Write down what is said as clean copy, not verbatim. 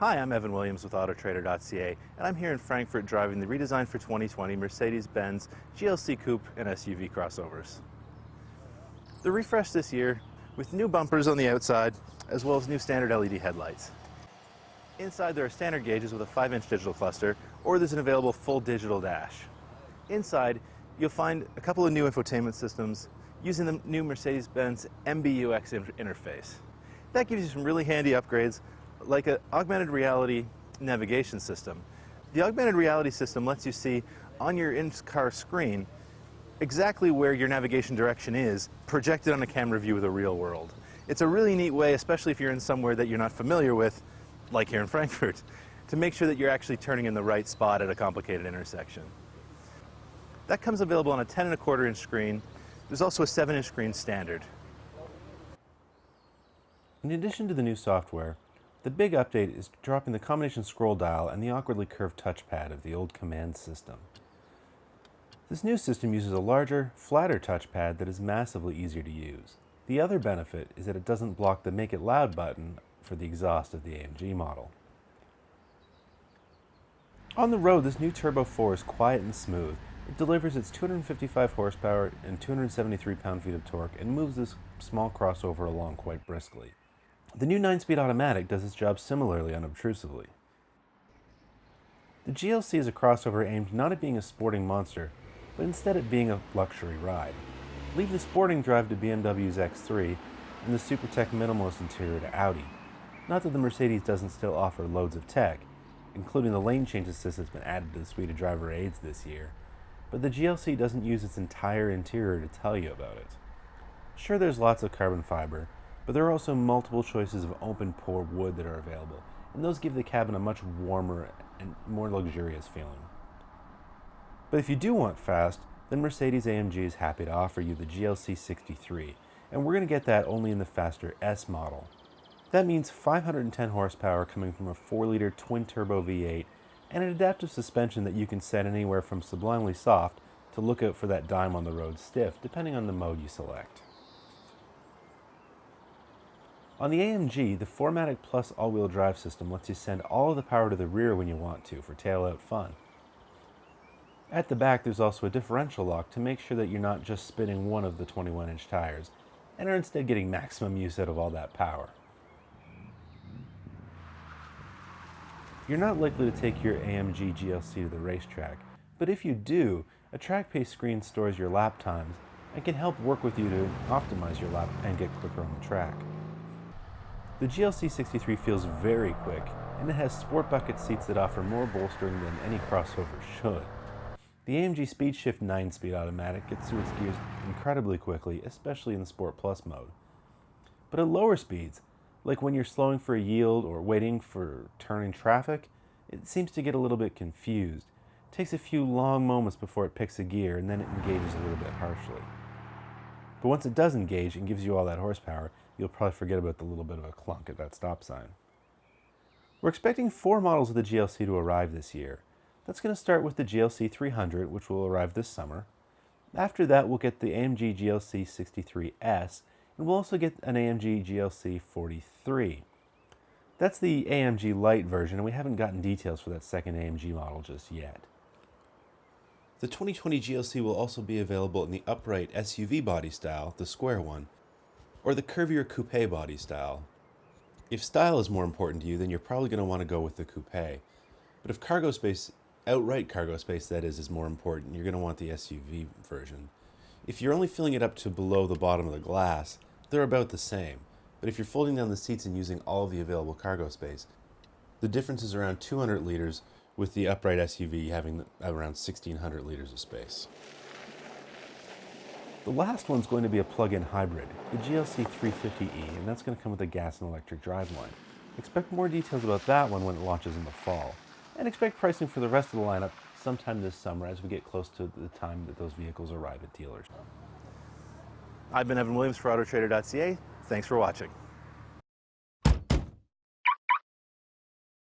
Hi, I'm Evan Williams with autoTRADER.ca, and I'm here in Frankfurt driving the redesigned for 2020 Mercedes-Benz GLC Coupe and SUV crossovers. The refresh this year with new bumpers on the outside, as well as new standard LED headlights. Inside there are standard gauges with a 5-inch digital cluster, or there's an available full digital dash. Inside, you'll find a couple of new infotainment systems using the new Mercedes-Benz MBUX interface. That gives you some really handy upgrades, like an augmented reality navigation system. The augmented reality system lets you see on your in-car screen exactly where your navigation direction is, projected on a camera view of the real world. It's a really neat way, especially if you're in somewhere that you're not familiar with, like here in Frankfurt, to make sure that you're actually turning in the right spot at a complicated intersection. That comes available on a 10.25 inch screen. There's also a 7-inch screen standard. In addition to the new software, the big update is dropping the combination scroll dial and the awkwardly curved touchpad of the old command system. This new system uses a larger, flatter touchpad that is massively easier to use. The other benefit is that it doesn't block the Make It Loud button for the exhaust of the AMG model. On the road, this new Turbo 4 is quiet and smooth. It delivers its 255 horsepower and 273 pound-feet of torque and moves this small crossover along quite briskly. The new 9-speed automatic does its job similarly unobtrusively. The GLC is a crossover aimed not at being a sporting monster, but instead at being a luxury ride. Leave the sporting drive to BMW's X3 and the super tech minimalist interior to Audi. Not that the Mercedes doesn't still offer loads of tech, including the lane change assist that's been added to the suite of driver aids this year, but the GLC doesn't use its entire interior to tell you about it. Sure, there's lots of carbon fiber, but there are also multiple choices of open pore wood that are available, and those give the cabin a much warmer and more luxurious feeling. But if you do want fast, then Mercedes-AMG is happy to offer you the GLC-63, and we're going to get that only in the faster S model. That means 510 horsepower coming from a 4-liter twin-turbo V8 and an adaptive suspension that you can set anywhere from sublimely soft to look out for that dime on the road stiff, depending on the mode you select. On the AMG, the 4MATIC Plus all-wheel drive system lets you send all of the power to the rear when you want to for tail-out fun. At the back, there's also a differential lock to make sure that you're not just spinning one of the 21-inch tires, and are instead getting maximum use out of all that power. You're not likely to take your AMG GLC to the racetrack, but if you do, a track-paced screen stores your lap times and can help work with you to optimize your lap and get quicker on the track. The GLC-63 feels very quick, and it has sport bucket seats that offer more bolstering than any crossover should. The AMG Speed Shift 9-speed automatic gets through its gears incredibly quickly, especially in the Sport Plus mode. But at lower speeds, like when you're slowing for a yield or waiting for turning traffic, it seems to get a little bit confused. It takes a few long moments before it picks a gear, and then it engages a little bit harshly. But once it does engage and gives you all that horsepower, you'll probably forget about the little bit of a clunk at that stop sign. We're expecting 4 models of the GLC to arrive this year. That's going to start with the GLC 300, which will arrive this summer. After that, we'll get the AMG GLC 63S, and we'll also get an AMG GLC 43. That's the AMG Lite version, and we haven't gotten details for that second AMG model just yet. The 2020 GLC will also be available in the upright SUV body style, the square one, or the curvier coupe body style. If style is more important to you, then you're probably going to want to go with the coupe. But if cargo space, outright cargo space that is more important, you're going to want the SUV version. If you're only filling it up to below the bottom of the glass, they're about the same. But if you're folding down the seats and using all of the available cargo space, the difference is around 200 liters, with the upright SUV having around 1,600 liters of space. The last one's going to be a plug-in hybrid, the GLC 350e, and that's going to come with a gas and electric driveline. Expect more details about that one when it launches in the fall. And expect pricing for the rest of the lineup sometime this summer as we get close to the time that those vehicles arrive at dealers. I've been Evan Williams for autoTRADER.ca. Thanks for watching.